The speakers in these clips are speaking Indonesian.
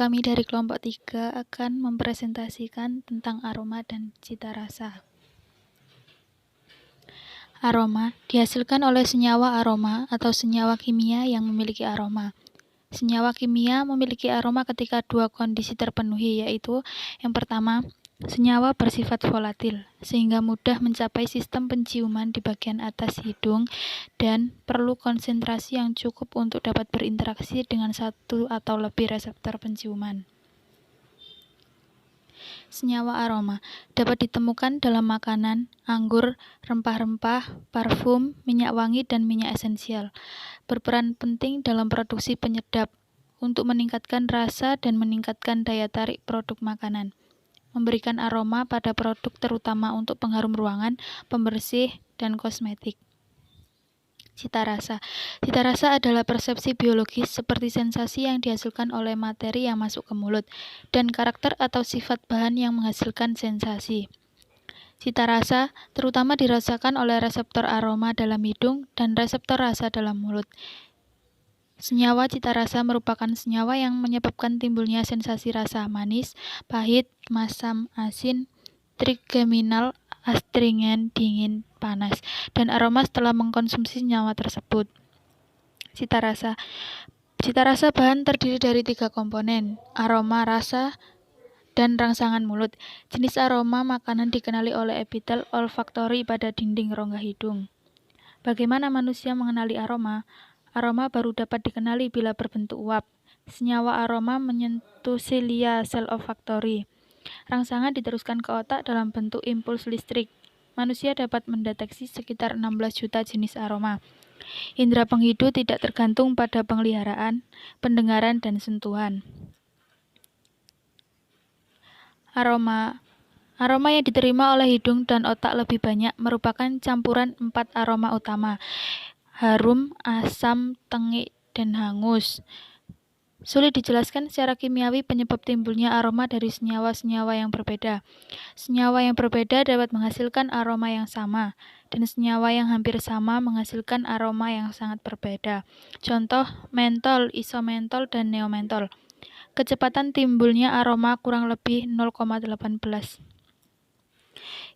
Kami dari kelompok 3 akan mempresentasikan tentang aroma dan cita rasa. Aroma dihasilkan oleh senyawa aroma atau senyawa kimia yang memiliki aroma. Senyawa kimia memiliki aroma ketika dua kondisi terpenuhi, yaitu yang pertama, senyawa bersifat volatil, sehingga mudah mencapai sistem penciuman di bagian atas hidung dan perlu konsentrasi yang cukup untuk dapat berinteraksi dengan satu atau lebih reseptor penciuman. Senyawa aroma dapat ditemukan dalam makanan, anggur, rempah-rempah, parfum, minyak wangi, dan minyak esensial. Berperan penting dalam produksi penyedap untuk meningkatkan rasa dan meningkatkan daya tarik produk makanan. Memberikan aroma pada produk terutama untuk pengharum ruangan, pembersih, dan kosmetik. Cita rasa. Cita rasa adalah persepsi biologis seperti sensasi yang dihasilkan oleh materi yang masuk ke mulut dan karakter atau sifat bahan yang menghasilkan sensasi. Cita rasa terutama dirasakan oleh reseptor aroma dalam hidung dan reseptor rasa dalam mulut. Senyawa cita rasa merupakan senyawa yang menyebabkan timbulnya sensasi rasa manis, pahit, masam, asin, trigeminal, astringen, dingin, panas, dan aroma setelah mengkonsumsi senyawa tersebut. Cita rasa. Cita rasa bahan terdiri dari 3 komponen, aroma, rasa, dan rangsangan mulut. Jenis aroma makanan dikenali oleh epitel olfaktori pada dinding rongga hidung. Bagaimana manusia mengenali aroma? Aroma baru dapat dikenali bila berbentuk uap. Senyawa aroma menyentuh silia sel olfaktori. Rangsangan diteruskan ke otak dalam bentuk impuls listrik. Manusia dapat mendeteksi sekitar 16 juta jenis aroma. Indera penghidu tidak tergantung pada pemeliharaan, pendengaran, dan sentuhan. Aroma yang diterima oleh hidung dan otak lebih banyak merupakan campuran 4 aroma utama: harum, asam, tengik, dan hangus. Sulit dijelaskan secara kimiawi penyebab timbulnya aroma dari senyawa-senyawa yang berbeda. Senyawa yang berbeda dapat menghasilkan aroma yang sama, dan senyawa yang hampir sama menghasilkan aroma yang sangat berbeda. Contoh, mentol, isomentol, dan neomentol. Kecepatan timbulnya aroma kurang lebih 0,18.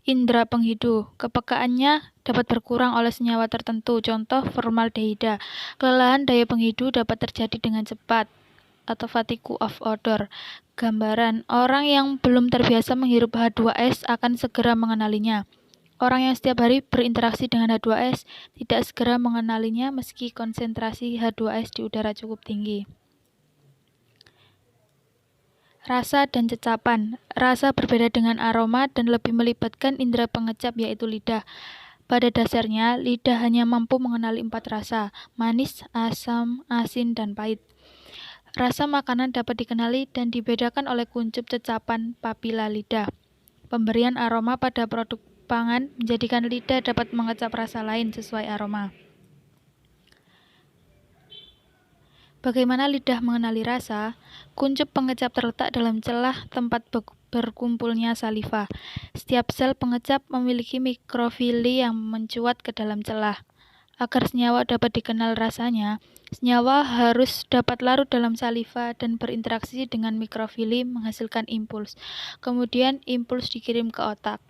Indera penghidu, kepekaannya dapat berkurang oleh senyawa tertentu, contoh formaldehida. Kelelahan daya penghidu dapat terjadi dengan cepat, atau fatigue of odor. Gambaran, orang yang belum terbiasa menghirup H2S akan segera mengenalinya. Orang yang setiap hari berinteraksi dengan H2S tidak segera mengenalinya meski konsentrasi H2S di udara cukup tinggi. Rasa dan cecapan. Rasa berbeda dengan aroma dan lebih melibatkan indera pengecap yaitu lidah. Pada dasarnya, lidah hanya mampu mengenali 4 rasa: manis, asam, asin, dan pahit. Rasa makanan dapat dikenali dan dibedakan oleh kuncup cecapan papila lidah. Pemberian aroma pada produk pangan menjadikan lidah dapat mengecap rasa lain sesuai aroma. Bagaimana lidah mengenali rasa? Kuncup pengecap terletak dalam celah tempat berkumpulnya saliva. Setiap sel pengecap memiliki mikrofili yang mencuat ke dalam celah. Agar senyawa dapat dikenal rasanya, senyawa harus dapat larut dalam saliva dan berinteraksi dengan mikrofili menghasilkan impuls. Kemudian impuls dikirim ke otak.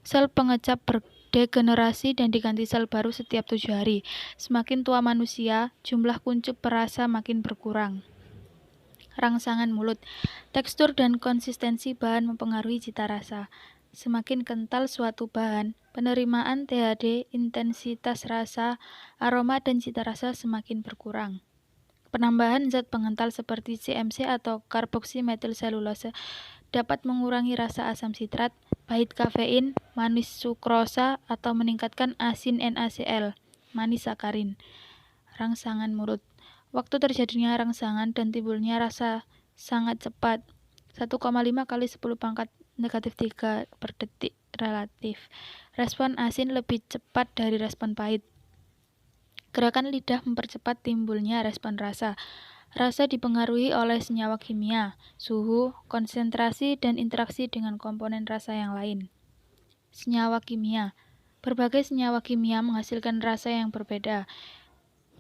Sel pengecap berdegenerasi dan diganti sel baru setiap 7 hari. Semakin tua manusia, jumlah kuncup perasa makin berkurang. Rangsangan mulut. Tekstur dan konsistensi bahan mempengaruhi cita rasa. Semakin kental suatu bahan, penerimaan THD, intensitas rasa, aroma, dan cita rasa semakin berkurang. Penambahan zat pengental seperti CMC atau karboksimetilselulose dapat mengurangi rasa asam sitrat, pahit kafein, manis sukrosa, atau meningkatkan asin NaCl, manis sakarin. Rangsangan mulut. Waktu terjadinya rangsangan dan timbulnya rasa sangat cepat, 1,5 kali 10 pangkat negatif 3 per detik relatif. Respon asin lebih cepat dari respon pahit. Gerakan lidah mempercepat timbulnya respon rasa. Rasa dipengaruhi oleh senyawa kimia, suhu, konsentrasi, dan interaksi dengan komponen rasa yang lain. Senyawa kimia. Berbagai senyawa kimia menghasilkan rasa yang berbeda.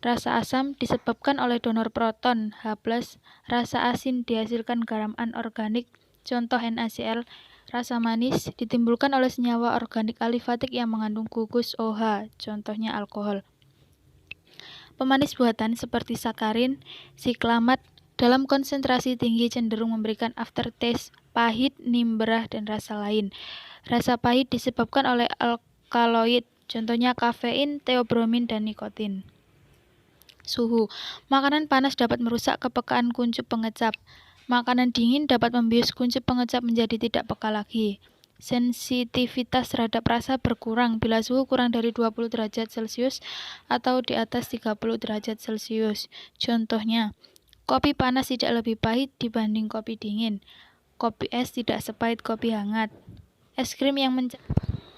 Rasa asam disebabkan oleh donor proton H+, rasa asin dihasilkan garam anorganik, contoh NaCl. Rasa manis ditimbulkan oleh senyawa organik alifatik yang mengandung gugus OH, contohnya alkohol. Pemanis buatan seperti sakarin, siklamat dalam konsentrasi tinggi cenderung memberikan aftertaste pahit, nimbrah, dan rasa lain. Rasa pahit disebabkan oleh alkaloid, contohnya kafein, teobromin, dan nikotin. Suhu. Makanan panas dapat merusak kepekaan kuncup pengecap. Makanan dingin dapat membius kuncup pengecap menjadi tidak peka lagi. Sensitivitas terhadap rasa berkurang bila suhu kurang dari 20 derajat Celcius atau di atas 30 derajat Celcius. Contohnya, kopi panas tidak lebih pahit dibanding kopi dingin. Kopi es tidak sepahit kopi hangat. Es krim yang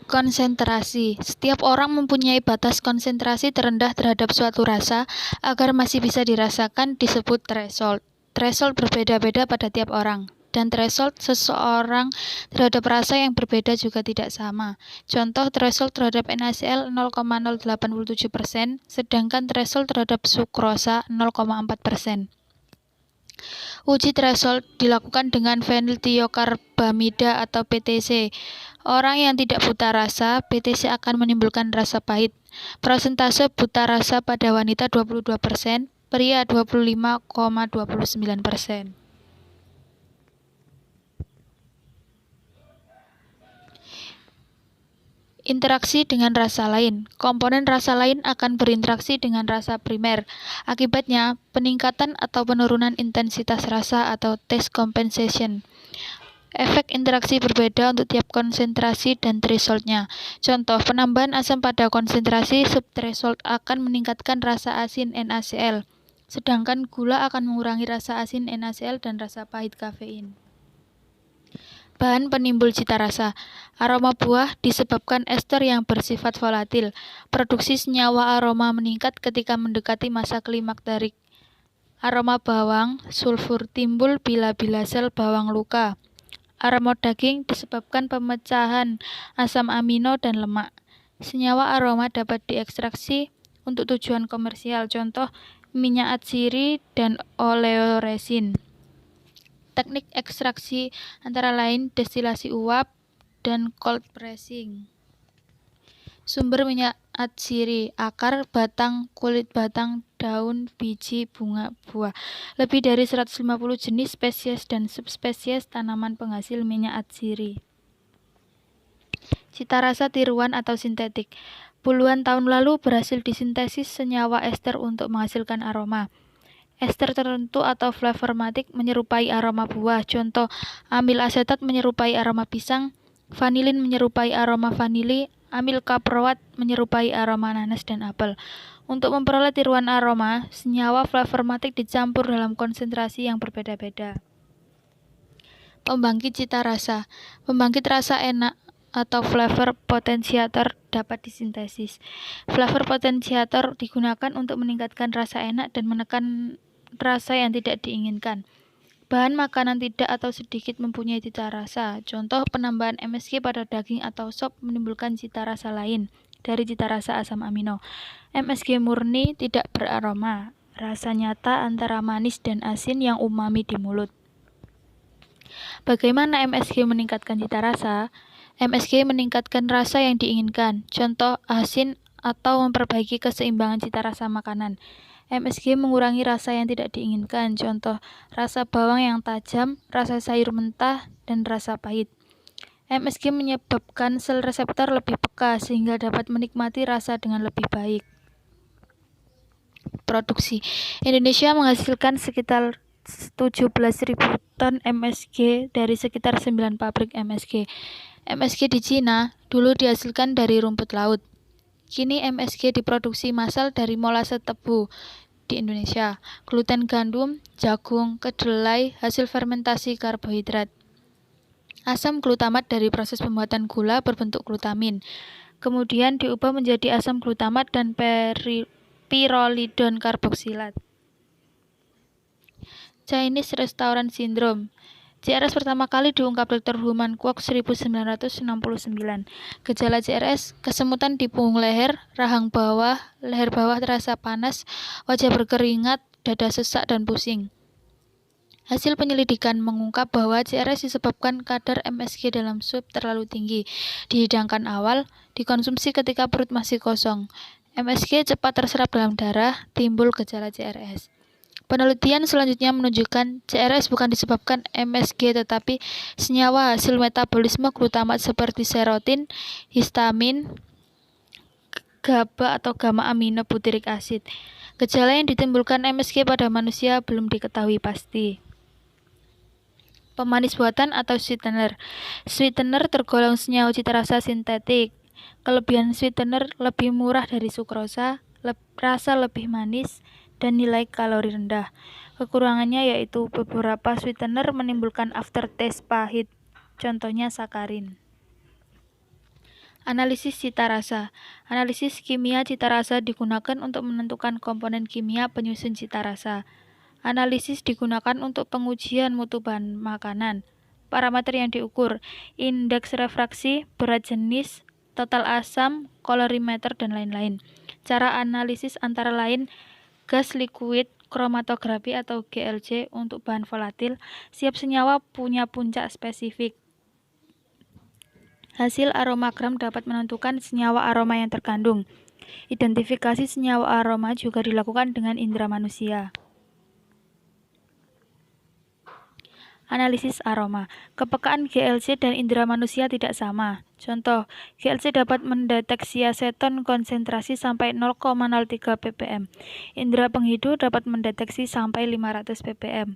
konsentrasi. Setiap orang mempunyai batas konsentrasi terendah terhadap suatu rasa agar masih bisa dirasakan disebut threshold. Threshold berbeda-beda pada tiap orang. Dan threshold seseorang terhadap rasa yang berbeda juga tidak sama. Contoh threshold terhadap NaCl 0,087%, sedangkan threshold terhadap sukrosa 0,4%. Uji threshold dilakukan dengan feniltiokarbamida atau PTC. Orang yang tidak buta rasa, PTC akan menimbulkan rasa pahit. Persentase buta rasa pada wanita 22%, pria 25,29%. Interaksi dengan rasa lain. Komponen rasa lain akan berinteraksi dengan rasa primer. Akibatnya, peningkatan atau penurunan intensitas rasa atau taste compensation. Efek interaksi berbeda untuk tiap konsentrasi dan threshold-nya. Contoh, penambahan asam pada konsentrasi subthreshold akan meningkatkan rasa asin NaCl, sedangkan gula akan mengurangi rasa asin NaCl dan rasa pahit kafein. Bahan penimbul cita rasa. Aroma buah disebabkan ester yang bersifat volatil. Produksi senyawa aroma meningkat ketika mendekati masa klimakterik. Aroma bawang, sulfur timbul bila sel bawang luka. Aroma daging disebabkan pemecahan asam amino dan lemak. Senyawa aroma dapat diekstraksi untuk tujuan komersial, contoh minyak atsiri dan oleoresin. Teknik ekstraksi antara lain destilasi uap dan cold pressing. Sumber minyak atsiri, akar, batang, kulit batang, daun, biji, bunga, buah. Lebih dari 150 jenis, spesies, dan subspesies tanaman penghasil minyak atsiri. Cita rasa tiruan atau sintetik. Puluhan tahun lalu berhasil disintesis senyawa ester untuk menghasilkan aroma. Ester tertentu atau flavormatik menyerupai aroma buah. Contoh, amil asetat menyerupai aroma pisang, vanilin menyerupai aroma vanili, amil kaproat menyerupai aroma nanas dan apel. Untuk memperoleh tiruan aroma, senyawa flavormatik dicampur dalam konsentrasi yang berbeda-beda. Pembangkit cita rasa. Pembangkit rasa enak atau flavor potentiator dapat disintesis. Flavor potentiator digunakan untuk meningkatkan rasa enak dan menekan rasa yang tidak diinginkan. Bahan makanan tidak atau sedikit mempunyai cita rasa. Contoh, penambahan MSG pada daging atau sop menimbulkan cita rasa lain dari cita rasa asam amino. MSG murni tidak beraroma. Rasa nyata antara manis dan asin yang umami di mulut. Bagaimana MSG meningkatkan cita rasa? MSG meningkatkan rasa yang diinginkan. Contoh, asin atau memperbaiki keseimbangan cita rasa makanan. MSG mengurangi rasa yang tidak diinginkan, contoh rasa bawang yang tajam, rasa sayur mentah, dan rasa pahit. MSG menyebabkan sel reseptor lebih peka sehingga dapat menikmati rasa dengan lebih baik. Produksi. Indonesia menghasilkan sekitar 17.000 ton MSG dari sekitar 9 pabrik MSG. MSG di Cina dulu dihasilkan dari rumput laut. Kini MSG diproduksi massal dari molase tebu di Indonesia, gluten gandum, jagung, kedelai, hasil fermentasi karbohidrat. Asam glutamat dari proses pembuatan gula berbentuk glutamin. Kemudian diubah menjadi asam glutamat dan pirolidon karboksilat. Chinese Restaurant Syndrome. CRS pertama kali diungkap Dr. Human Kwok 1969. Gejala CRS, kesemutan di punggung leher bawah terasa panas, wajah berkeringat, dada sesak dan pusing. Hasil penyelidikan mengungkap bahwa CRS disebabkan kadar MSG dalam sup terlalu tinggi. Di hidangkan awal, dikonsumsi ketika perut masih kosong. MSG cepat terserap dalam darah, timbul gejala CRS. Penelitian selanjutnya menunjukkan CRS bukan disebabkan MSG tetapi senyawa hasil metabolisme glutamat seperti serotin, histamin, GABA atau gamma amino butyric acid. Gejala yang ditimbulkan MSG pada manusia belum diketahui pasti. Pemanis buatan atau sweetener. Sweetener tergolong senyawa cita rasa sintetik. Kelebihan sweetener lebih murah dari sukrosa, rasa lebih manis, dan nilai kalori rendah. Kekurangannya yaitu beberapa sweetener menimbulkan aftertaste pahit, contohnya sakarin. Analisis cita rasa. Analisis kimia cita rasa digunakan untuk menentukan komponen kimia penyusun cita rasa. Analisis digunakan untuk pengujian mutu bahan makanan. Parameter yang diukur, indeks refraksi, berat jenis, total asam, kolorimeter, dan lain-lain. Cara analisis antara lain gas liquid kromatografi atau GLC untuk bahan volatil. Setiap senyawa punya puncak spesifik. Hasil aromagram dapat menentukan senyawa aroma yang terkandung. Identifikasi senyawa aroma juga dilakukan dengan indera manusia. Analisis aroma. Kepekaan GLC dan indera manusia tidak sama. Contoh, GLC dapat mendeteksi aseton konsentrasi sampai 0,03 ppm. Indera penghidu dapat mendeteksi sampai 500 ppm.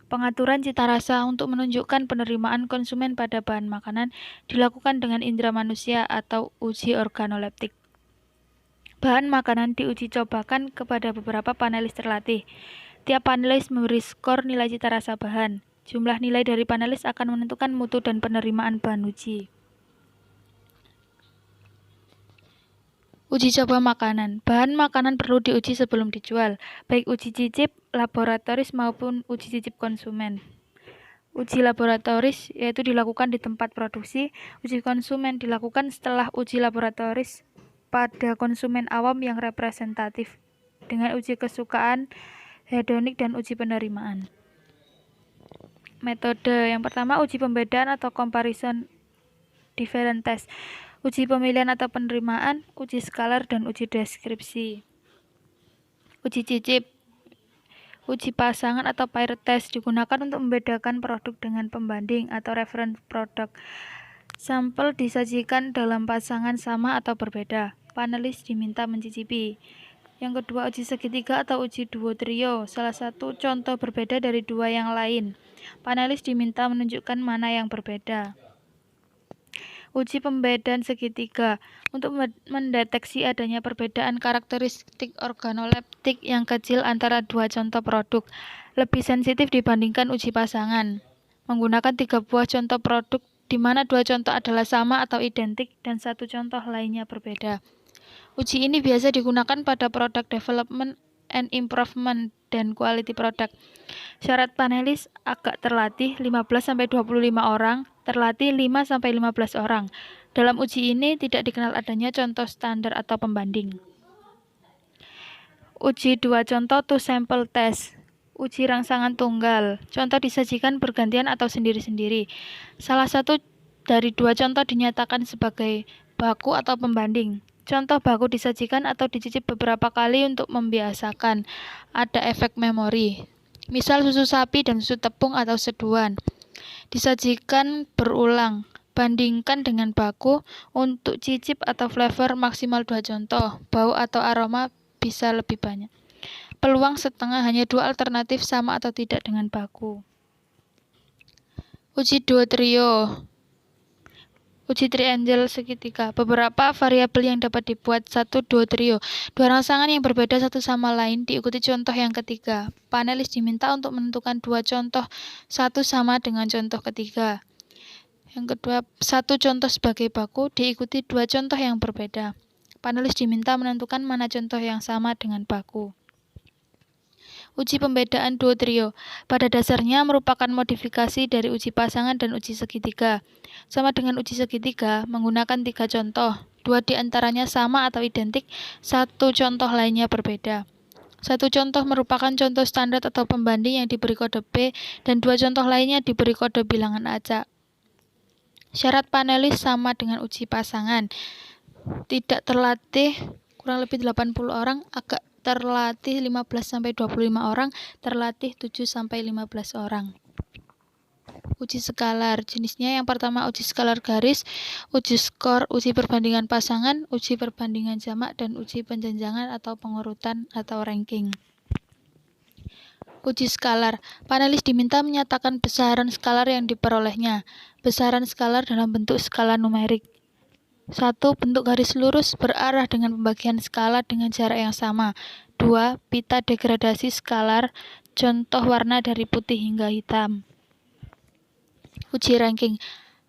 Pengaturan cita rasa untuk menunjukkan penerimaan konsumen pada bahan makanan dilakukan dengan indera manusia atau uji organoleptik. Bahan makanan diuji cobakan kepada beberapa panelis terlatih. Tiap panelis memberi skor nilai cita rasa bahan. Jumlah nilai dari panelis akan menentukan mutu dan penerimaan bahan uji. Uji coba makanan. Bahan makanan perlu diuji sebelum dijual, baik uji cicip, laboratoris maupun uji cicip konsumen. Uji laboratoris yaitu dilakukan di tempat produksi, uji konsumen dilakukan setelah uji laboratoris pada konsumen awam yang representatif, dengan uji kesukaan, hedonik, dan uji penerimaan. Metode yang pertama, uji pembedaan atau comparison different test, uji pemilihan atau penerimaan, uji skalar, dan uji deskripsi. Uji cicip, uji pasangan atau pair test digunakan untuk membedakan produk dengan pembanding atau reference produk. Sampel disajikan dalam pasangan sama atau berbeda. Panelis diminta mencicipi. Yang kedua, uji segitiga atau uji duo trio, salah satu contoh berbeda dari dua yang lain. Panelis diminta menunjukkan mana yang berbeda. Uji pembedaan segitiga untuk mendeteksi adanya perbedaan karakteristik organoleptik yang kecil antara dua contoh produk, lebih sensitif dibandingkan uji pasangan. Menggunakan 3 buah contoh produk di mana 2 contoh adalah sama atau identik dan 1 contoh lainnya berbeda. Uji ini biasa digunakan pada product development and improvement dan quality product. Syarat panelis agak terlatih 15-25 orang, terlatih 5-15 orang. Dalam uji ini tidak dikenal adanya contoh standar atau pembanding. Uji 2 contoh to sample test. Uji rangsangan tunggal. Contoh disajikan bergantian atau sendiri-sendiri. Salah satu dari 2 contoh dinyatakan sebagai baku atau pembanding. Contoh baku disajikan atau dicicip beberapa kali untuk membiasakan. Ada efek memori. Misal susu sapi dan susu tepung atau seduhan. Disajikan berulang. Bandingkan dengan baku. Untuk cicip atau flavor maksimal 2 contoh. Bau atau aroma bisa lebih banyak. Peluang setengah, hanya 2 alternatif sama atau tidak dengan baku. Uji duo trio. Uji triangle segitiga. Beberapa variabel yang dapat dibuat 1 duo trio. 2 rangsangan yang berbeda satu sama lain diikuti contoh yang ketiga. Panelis diminta untuk menentukan 2 contoh, 1 sama dengan contoh ketiga. Yang kedua, 1 contoh sebagai baku diikuti 2 contoh yang berbeda. Panelis diminta menentukan mana contoh yang sama dengan baku. Uji pembedaan duo trio pada dasarnya merupakan modifikasi dari uji pasangan dan uji segitiga. Sama dengan uji segitiga, menggunakan 3 contoh. 2 diantaranya sama atau identik, 1 contoh lainnya berbeda. 1 contoh merupakan contoh standar atau pembanding yang diberi kode B, dan 2 contoh lainnya diberi kode bilangan acak. Syarat panelis sama dengan uji pasangan. Tidak terlatih kurang lebih 80 orang, agak terlatih 15-25 orang, terlatih 7-15 orang. Uji skalar, jenisnya yang pertama uji skalar garis, uji skor, uji perbandingan pasangan, uji perbandingan jamak, dan uji penjenjangan atau pengurutan atau ranking. Uji skalar, panelis diminta menyatakan besaran skalar yang diperolehnya. Besaran skalar dalam bentuk skala numerik. 1. Bentuk garis lurus berarah dengan pembagian skala dengan jarak yang sama. 2. Pita degradasi skalar, contoh warna dari putih hingga hitam. Uji ranking.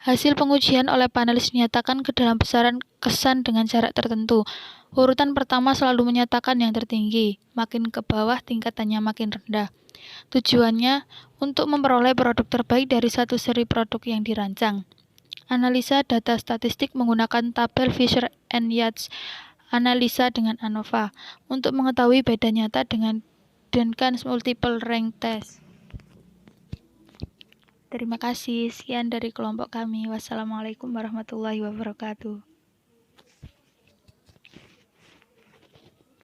Hasil pengujian oleh panelis dinyatakan ke dalam besaran kesan dengan jarak tertentu. Urutan pertama selalu menyatakan yang tertinggi, makin ke bawah tingkatannya makin rendah. Tujuannya untuk memperoleh produk terbaik dari satu seri produk yang dirancang. Analisa data statistik menggunakan tabel Fisher and Yates. Analisa dengan ANOVA untuk mengetahui beda nyata dengan multiple rank test. Terima kasih. Sekian dari kelompok kami. Wassalamualaikum warahmatullahi wabarakatuh.